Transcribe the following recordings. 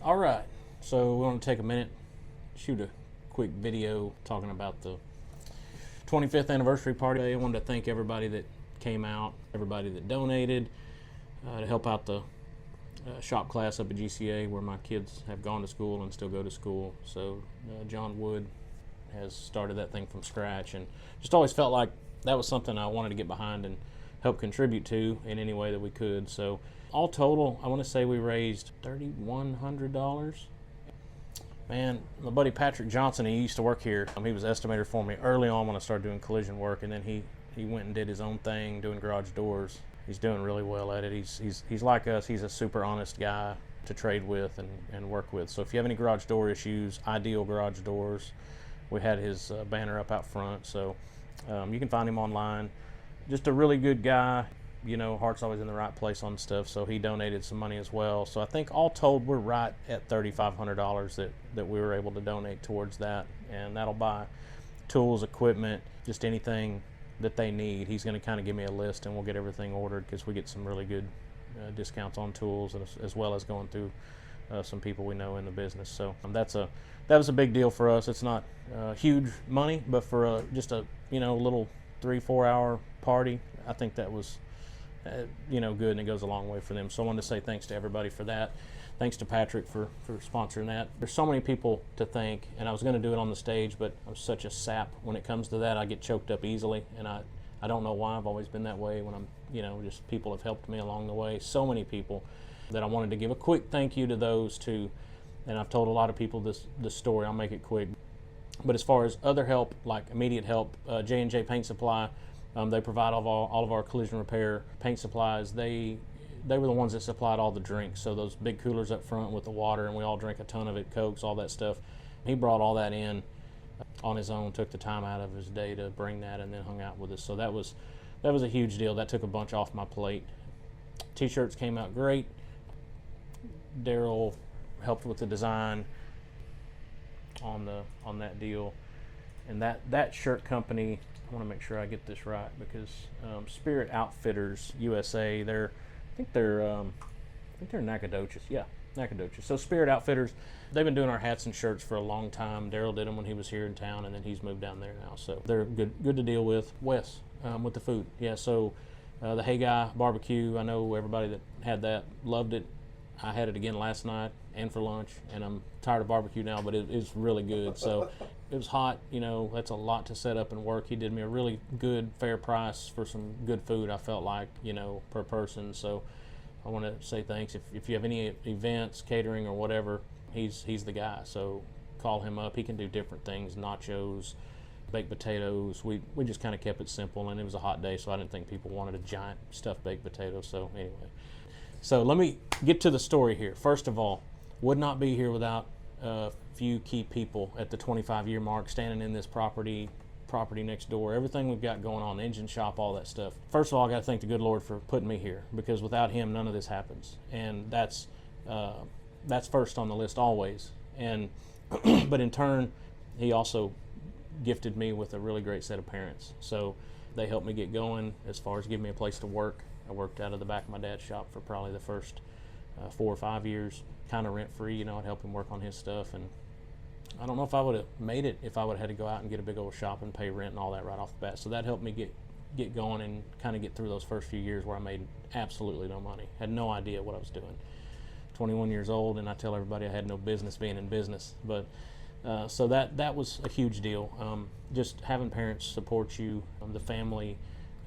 All right, so we want to take a minute, shoot a quick video talking about the 25th anniversary party. I wanted to thank everybody that came out, everybody that donated to help out the shop class up at GCA where my kids have gone to school and still go to school. So John Wood has started that thing from scratch, and just always felt like that was something I wanted to get behind and help contribute to in any way that we could. So all total, I want to say we raised $3,100. Man, my buddy Patrick Johnson, he used to work here. He was estimator for me early on when I started doing collision work, and then he went and did his own thing doing garage doors. He's doing really well at it. He's like us. He's a super honest guy to trade with and work with. So if you have any garage door issues, Ideal Garage Doors, we had his banner up out front. So you can find him online. Just a really good guy. You know, heart's always in the right place on stuff, so he donated some money as well. So I think all told, we're right at $3,500 that we were able to donate towards that, and that'll buy tools, equipment, just anything that they need. He's going to kind of give me a list, and we'll get everything ordered because we get some really good discounts on tools, as well as going through some people we know in the business. So that was a big deal for us. It's not huge money, but for just a little 3-4 hour party, I think that was good, and it goes a long way for them. So I wanted to say thanks to everybody for that. Thanks to Patrick for sponsoring that. There's so many people to thank, and I was going to do it on the stage, but I'm such a sap when it comes to that. I get choked up easily, and I don't know why. I've always been that way when I'm, just people have helped me along the way. So many people that I wanted to give a quick thank you to those two, and I've told a lot of people this story. I'll make it quick. But as far as other help, like immediate help, J&J Paint Supply, they provide all of our collision repair paint supplies. They were the ones that supplied all the drinks, so those big coolers up front with the water, and we all drink a ton of it, Cokes, all that stuff. He brought all that in on his own, took the time out of his day to bring that, and then hung out with us. So that was a huge deal. That took a bunch off my plate. T-shirts came out great. Daryl helped with the design on that deal, and that shirt company, I want to make sure I get this right, because Spirit Outfitters USA, I think they're Nacogdoches. Yeah, Nacogdoches. So Spirit Outfitters, they've been doing our hats and shirts for a long time. Daryl did them when he was here in town, and then he's moved down there now. So they're good to deal with. Wes, with the food. Yeah, so the Hey Guy barbecue, I know everybody that had that loved it. I had it again last night and for lunch, and I'm tired of barbecue now, but it's really good. So it was hot, that's a lot to set up and work. He did me a really good, fair price for some good food, I felt like, per person. So I want to say thanks. If you have any events, catering or whatever, he's the guy. So call him up. He can do different things, nachos, baked potatoes. We just kind of kept it simple, and it was a hot day, so I didn't think people wanted a giant stuffed baked potato. So anyway. So let me get to the story here. First of all, would not be here without a few key people at the 25-year mark, standing in this property next door, everything we've got going on, the engine shop, all that stuff. First of all, I got to thank the good Lord for putting me here, because without him, none of this happens. And that's first on the list always. And but in turn, he also gifted me with a really great set of parents. So they helped me get going as far as giving me a place to work. I worked out of the back of my dad's shop for probably the first 4 or 5 years, kind of rent-free. I'd help him work on his stuff, and I don't know if I would have made it if I would have had to go out and get a big old shop and pay rent and all that right off the bat. So that helped me get going and kind of get through those first few years where I made absolutely no money, had no idea what I was doing. 21 years old, and I tell everybody I had no business being in business, but so that was a huge deal. Just having parents support you, the family,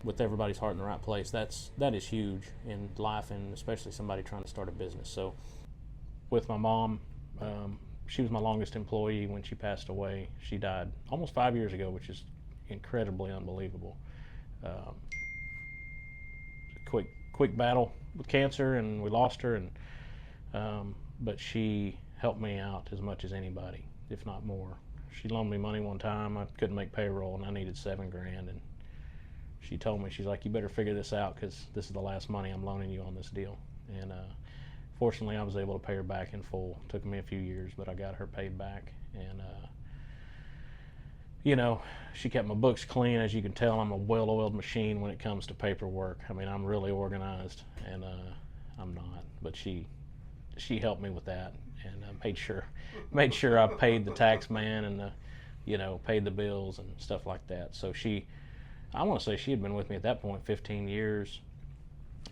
with everybody's heart in the right place, that is huge in life, and especially somebody trying to start a business. So with my mom, she was my longest employee when she passed away. She died almost 5 years ago, which is incredibly unbelievable. Quick battle with cancer, and we lost her, and but she helped me out as much as anybody, if not more. She loaned me money one time. I couldn't make payroll, and I needed $7 grand, and she told me, she's like, you better figure this out, because this is the last money I'm loaning you on this deal. And fortunately, I was able to pay her back in full. It took me a few years, but I got her paid back. And she kept my books clean. As you can tell, I'm a well-oiled machine when it comes to paperwork. I mean, I'm really organized, and I'm not. But she helped me with that, and made sure I paid the tax man and paid the bills and stuff like that. So I want to say she had been with me at that point 15 years.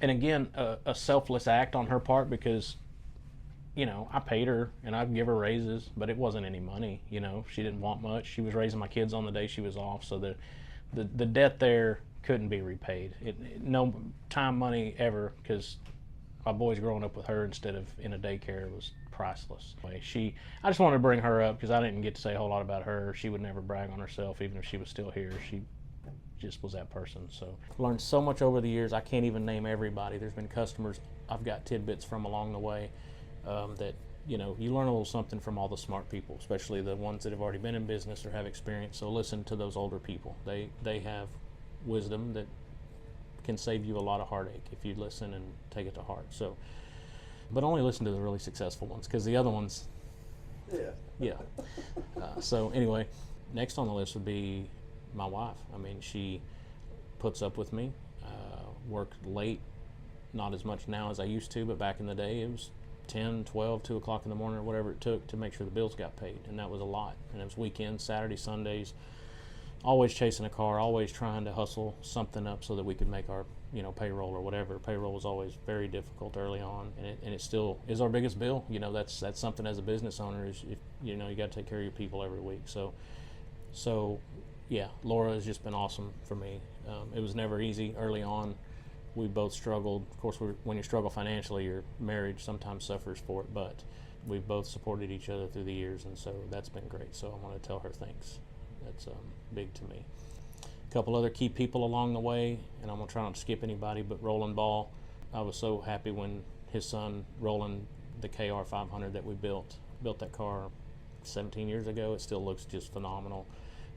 And again, a selfless act on her part, because I paid her and I'd give her raises, but it wasn't any money. She didn't want much. She was raising my kids on the day she was off, so the debt there couldn't be repaid. No time, money ever, because my boys growing up with her instead of in a daycare was priceless. I just wanted to bring her up because I didn't get to say a whole lot about her. She would never brag on herself, even if she was still here. She just was that person. So learned so much over the years. I can't even name everybody. There's been customers I've got tidbits from along the way that you learn a little something from all the smart people, especially the ones that have already been in business or have experience. So listen to those older people. They have wisdom that can save you a lot of heartache if you listen and take it to heart. So, but only listen to the really successful ones, because the other ones, yeah. So anyway, next on the list would be my wife. I mean, she puts up with me. Worked late, not as much now as I used to, but back in the day it was 10, 12, 2 o'clock in the morning, or whatever it took to make sure the bills got paid, and that was a lot. And it was weekends, Saturdays, Sundays, always chasing a car, always trying to hustle something up so that we could make our payroll or whatever. Payroll was always very difficult early on, and it still is our biggest bill. That's something as a business owner, is you got to take care of your people every week. So yeah, Laura has just been awesome for me. It was never easy early on. We both struggled. Of course, when you struggle financially, your marriage sometimes suffers for it, but we've both supported each other through the years, and so that's been great. So I want to tell her thanks. That's big to me. A couple other key people along the way, and I'm going to try not to skip anybody, but Roland Ball. I was so happy when his son, Roland, the KR 500 that we built that car 17 years ago. It still looks just phenomenal.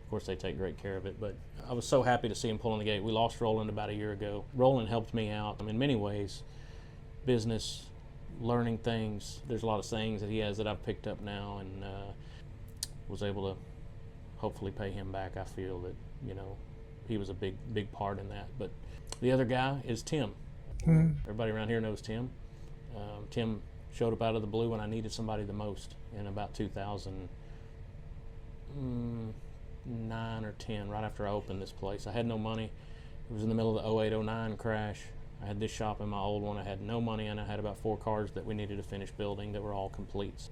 Of course, they take great care of it, but I was so happy to see him pulling the gate. We lost Roland about a year ago. Roland helped me out in many ways, business, learning things. There's a lot of sayings that he has that I've picked up now, and was able to hopefully pay him back. I feel that he was a big part in that. But the other guy is Tim. Everybody around here knows Tim. Tim showed up out of the blue when I needed somebody the most in about 2009 or 10, right after I opened this place. I had no money. It was in the middle of the 08-09 crash. I had this shop in my old one. I had no money, and I had about 4 cars that we needed to finish building that were all complete.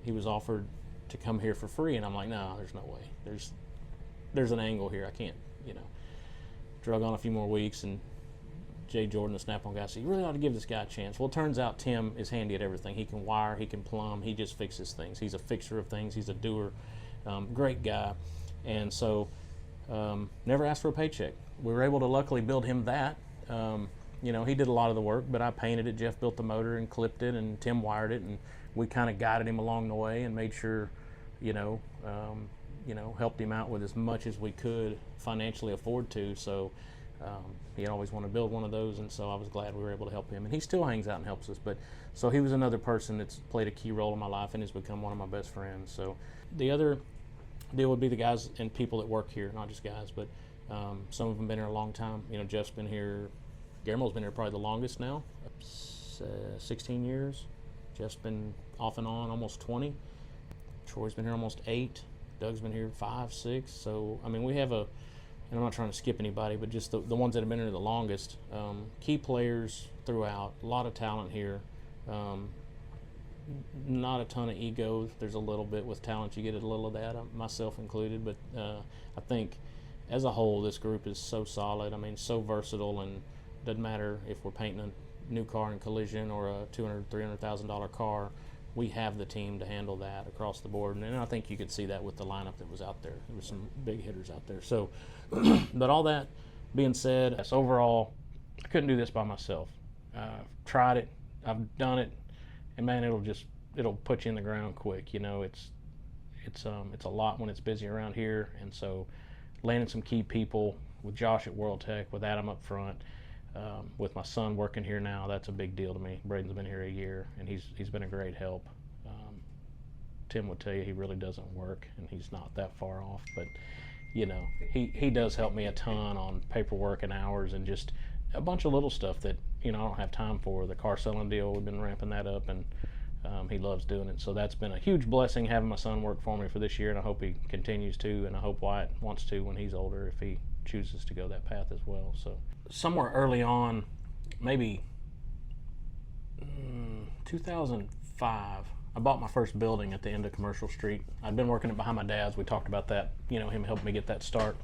He was offered to come here for free, and I'm like, no, there's no way. There's an angle here. I can't, Drug on a few more weeks, and Jay Jordan, the Snap-on guy, said, you really ought to give this guy a chance. Well, it turns out Tim is handy at everything. He can wire, he can plumb, he just fixes things. He's a fixer of things, he's a doer. Great guy. And so never asked for a paycheck. We were able to luckily build him that. He did a lot of the work, but I painted it. Jeff built the motor and clipped it, and Tim wired it, and we kind of guided him along the way and made sure, helped him out with as much as we could financially afford to. So he always wanted to build one of those, and so I was glad we were able to help him. And he still hangs out and helps us. But so he was another person that's played a key role in my life and has become one of my best friends. So the other deal would be the guys and people that work here, not just guys, but some of them been here a long time. Jeff's been here. Guillermo's been here probably the longest now, 16 years. Jeff's been off and on almost 20. Troy's been here almost 8. Doug's been here 5, 6. So, we have and I'm not trying to skip anybody, but just the ones that have been here the longest. Key players throughout, a lot of talent here. Not a ton of ego. There's a little bit with talent. You get a little of that, myself included. But I think as a whole, this group is so solid. So versatile, and doesn't matter if we're painting a new car in collision or a $200,000, $300,000 car. We have the team to handle that across the board, and I think you could see that with the lineup that was out there. There were some big hitters out there. So, but all that being said, yes, overall, I couldn't do this by myself. I've tried it, I've done it, and man, it'll put you in the ground quick. It's a lot when it's busy around here, and so landing some key people with Josh at World Tech, with Adam up front. With my son working here now, that's a big deal to me. Braden's been here a year, and he's been a great help. Tim would tell you he really doesn't work, and he's not that far off, but he does help me a ton on paperwork and hours and just a bunch of little stuff that I don't have time for. The car selling deal, we've been ramping that up, and He loves doing it. So that's been a huge blessing having my son work for me for this year, and I hope he continues to, and I hope Wyatt wants to when he's older if he chooses to go that path as well. So somewhere early on, maybe 2005, I bought my first building at the end of Commercial Street. I'd been working it behind my dad's. We talked about that, him helping me get that start.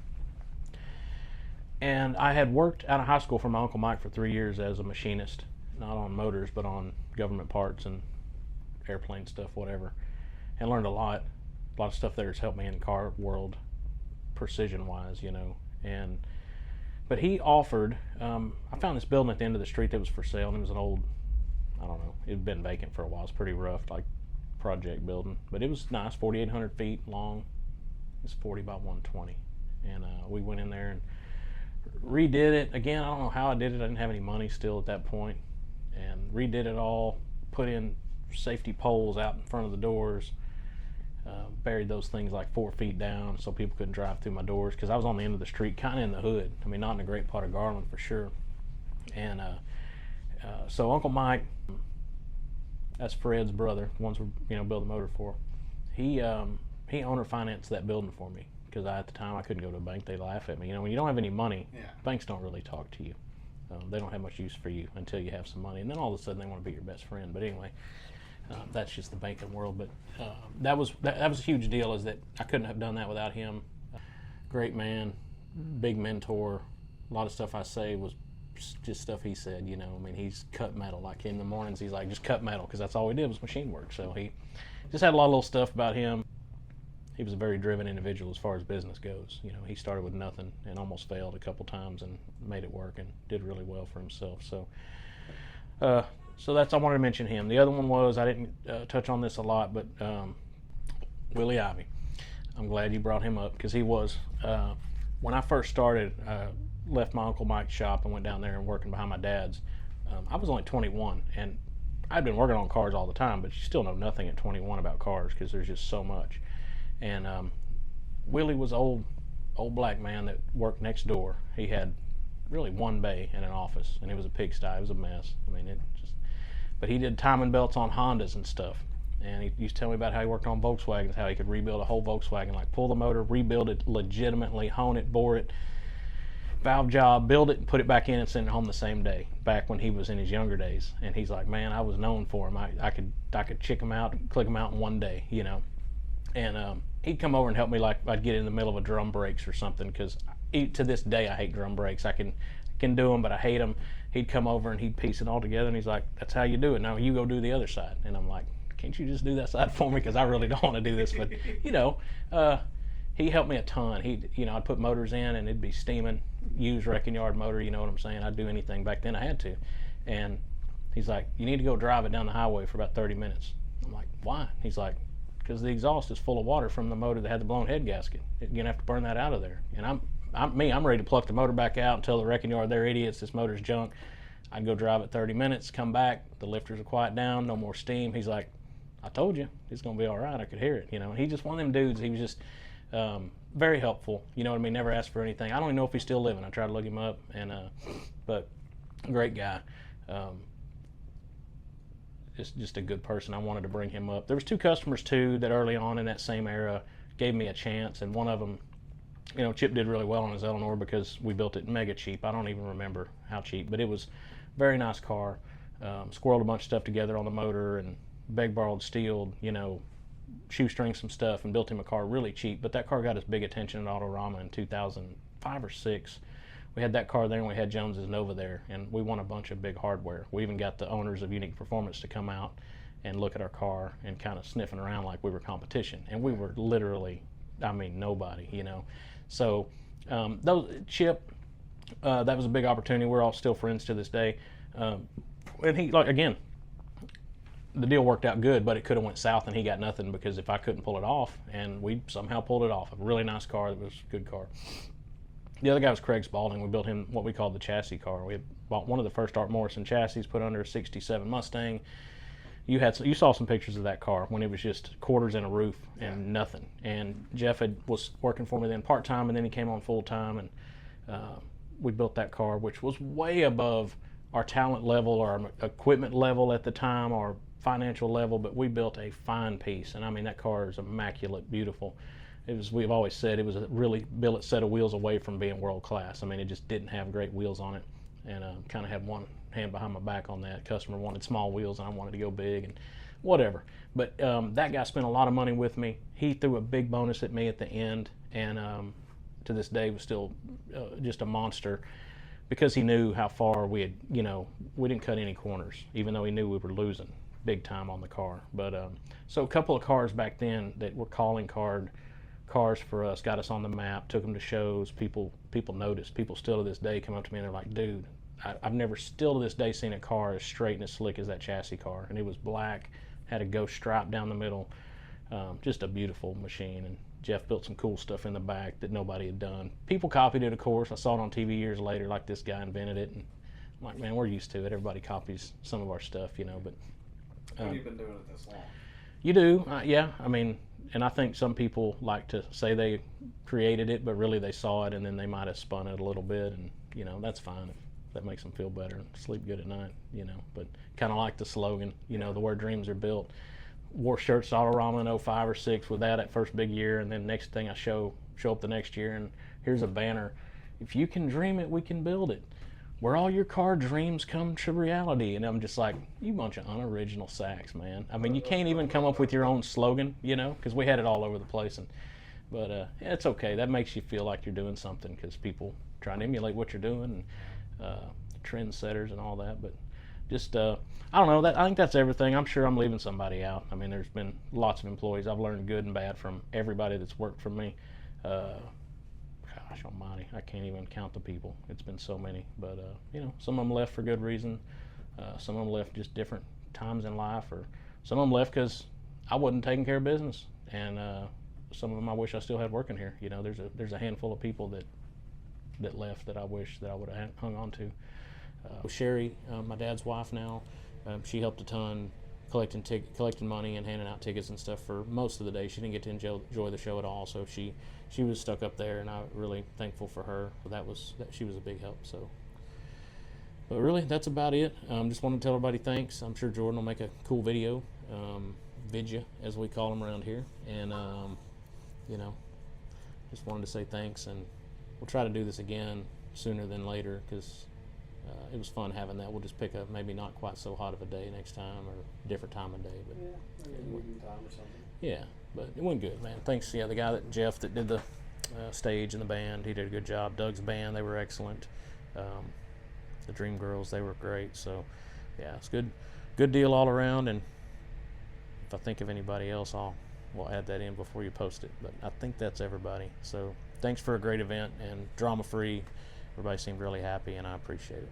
And I had worked out of high school for my Uncle Mike for 3 years as a machinist, not on motors, but on government parts and airplane stuff, whatever, and learned a lot of stuff there has helped me in the car world, precision wise, but he offered, I found this building at the end of the street that was for sale, and it was an old, I don't know, it had been vacant for a while. It's pretty rough, like project building, but it was nice, 4,800 feet long. It's 40 by 120, and we went in there and redid it again. I don't know how I did it. I didn't have any money still at that point, and redid it all, put in safety poles out in front of the doors, buried those things like 4 feet down so people couldn't drive through my doors, because I was on the end of the street, kind of in the hood. I mean, not in a great part of Garland for sure. And so Uncle Mike, that's Fred's brother, the ones we build the motor for, he owner financed that building for me, because at the time I couldn't go to a bank. They laugh at me. When you don't have any money, banks don't really talk to you. They don't have much use for you until you have some money, and then all of a sudden they want to be your best friend. But anyway, that's just the banking world. But that was a huge deal, is that I couldn't have done that without him. Great man, big mentor. A lot of stuff I say was just stuff he said. He's cut metal. Like in the mornings, he's like, just cut metal, because that's all we did was machine work. So he just had a lot of little stuff about him. He was a very driven individual as far as business goes. He started with nothing and almost failed a couple times and made it work and did really well for himself. So that's, I wanted to mention him. The other one was, I didn't touch on this a lot, but Willie Ivy. I'm glad you brought him up, because he was, when I first started, left my Uncle Mike's shop and went down there and working behind my dad's. I was only 21, and I'd been working on cars all the time, but you still know nothing at 21 about cars, because there's just so much. And Willie was an old black man that worked next door. He had really one bay and an office, and it was a pigsty. It was a mess. But he did timing belts on Hondas and stuff. And he used to tell me about how he worked on Volkswagens, how he could rebuild a whole Volkswagen, like pull the motor, rebuild it legitimately, hone it, bore it, valve job, build it, and put it back in and send it home the same day, back when he was in his younger days. And he's like, man, I was known for him. I could chick him out, click him out in one day, And he'd come over and help me, like I'd get in the middle of a drum brakes or something, because to this day I hate drum brakes. I can do them, but I hate them. He'd come over and he'd piece it all together, and he's like, that's how you do it. Now you go do the other side. And I'm like, can't you just do that side for me, because I really don't want to do this. But he helped me a ton. I'd put motors in and it'd be steaming, used wrecking yard motor, you know what I'm saying. I'd do anything back then I had to. And he's like, you need to go drive it down the highway for about 30 minutes. I'm like, why? He's like, because the exhaust is full of water from the motor that had the blown head gasket. You're gonna have to burn that out of there. And I'm ready to pluck the motor back out and tell the wrecking yard they're idiots, this motor's junk. I'd go drive it 30 minutes, come back, the lifters are quiet down, no more steam. He's like, I told you, it's gonna be all right. I could hear it, And he just one of them dudes. He was just very helpful. Never asked for anything. I don't even know if he's still living. I tried to look him up, and but great guy. Just a good person. I wanted to bring him up. There was two customers too that early on in that same era gave me a chance, and one of them, Chip did really well on his Eleanor, because we built it mega cheap. I don't even remember how cheap, but it was a very nice car. Squirreled a bunch of stuff together on the motor and beg, borrowed, stealed, shoestring some stuff, and built him a car really cheap. But that car got us big attention at Autorama in 2005 or 6. We had that car there, and we had Jones's Nova there, and we won a bunch of big hardware. We even got the owners of Unique Performance to come out and look at our car and kind of sniffing around like we were competition. And we were literally, nobody, So Chip, that was a big opportunity. We're all still friends to this day. And he, again, the deal worked out good, but it could have went south and he got nothing, because if I couldn't pull it off, and we somehow pulled it off. A really nice car. That was a good car. The other guy was Craig Spalding. We built him what we called the chassis car. We had bought one of the first Art Morrison chassis, put under a 67 Mustang. You saw some pictures of that car when it was just quarters and a roof and nothing. And Jeff was working for me then part-time, and then he came on full-time, and we built that car, which was way above our talent level or our equipment level at the time, or financial level, but we built a fine piece. And I mean, that car is immaculate, beautiful. We've always said it was a really billet set of wheels away from being world class. I mean, it just didn't have great wheels on it, and kind of had one hand behind my back on that. Customer wanted small wheels, and I wanted to go big, and whatever. But that guy spent a lot of money with me. He threw a big bonus at me at the end, and to this day was still just a monster, because he knew how far we had, we didn't cut any corners, even though he knew we were losing big time on the car. But so a couple of cars back then that were calling cars for us, got us on the map, took them to shows. People noticed. People still to this day come up to me and they're like, dude, I've never still to this day seen a car as straight and as slick as that chassis car. And it was black, had a ghost stripe down the middle, just a beautiful machine. And Jeff built some cool stuff in the back that nobody had done. People copied it, of course. I saw it on TV years later, like this guy invented it. And I'm like, man, we're used to it. Everybody copies some of our stuff, But have you been doing it this long? You do, yeah. I mean, and I think some people like to say they created it, but really they saw it and then they might have spun it a little bit, and that's fine if that makes them feel better and sleep good at night, But kind of like the slogan, the where dreams are built. Wore shirts Autorama in 05 or 06 with that first big year, and then next thing I show up the next year and here's a banner: if you can dream it, we can build it. Where all your car dreams come to reality. And I'm just like, you bunch of unoriginal sacks, man. I mean, you can't even come up with your own slogan, because we had it all over the place. But yeah, it's okay. That makes you feel like you're doing something, because people try to emulate what you're doing, and trendsetters and all that. But just, I don't know. I think that's everything. I'm sure I'm leaving somebody out. I mean, there's been lots of employees. I've learned good and bad from everybody that's worked for me. Gosh almighty, I can't even count the people. It's been so many. But some of them left for good reason. Some of them left just different times in life, or some of them left because I wasn't taking care of business. And some of them I wish I still had working here. There's a handful of people that left that I wish that I would have hung on to. Sherry, my dad's wife now, she helped a ton collecting money and handing out tickets and stuff for most of the day. She didn't get to enjoy the show at all, so she was stuck up there, and I'm really thankful for her. She was a big help. So, but really, that's about it. Just want to tell everybody thanks. I'm sure Jordan will make a cool video, vidya as we call them around here, and just wanted to say thanks, and we'll try to do this again sooner than later, because it was fun having that. We'll just pick up maybe not quite so hot of a day next time, or a different time of day. But maybe evening time or something. Yeah, but it went good, man. Thanks, the guy Jeff that did the stage and the band, he did a good job. Doug's band, they were excellent. The Dream Girls, they were great. So, yeah, it's good deal all around. And if I think of anybody else, we'll add that in before you post it. But I think that's everybody. So, thanks for a great event and drama-free. Everybody seemed really happy, and I appreciate it.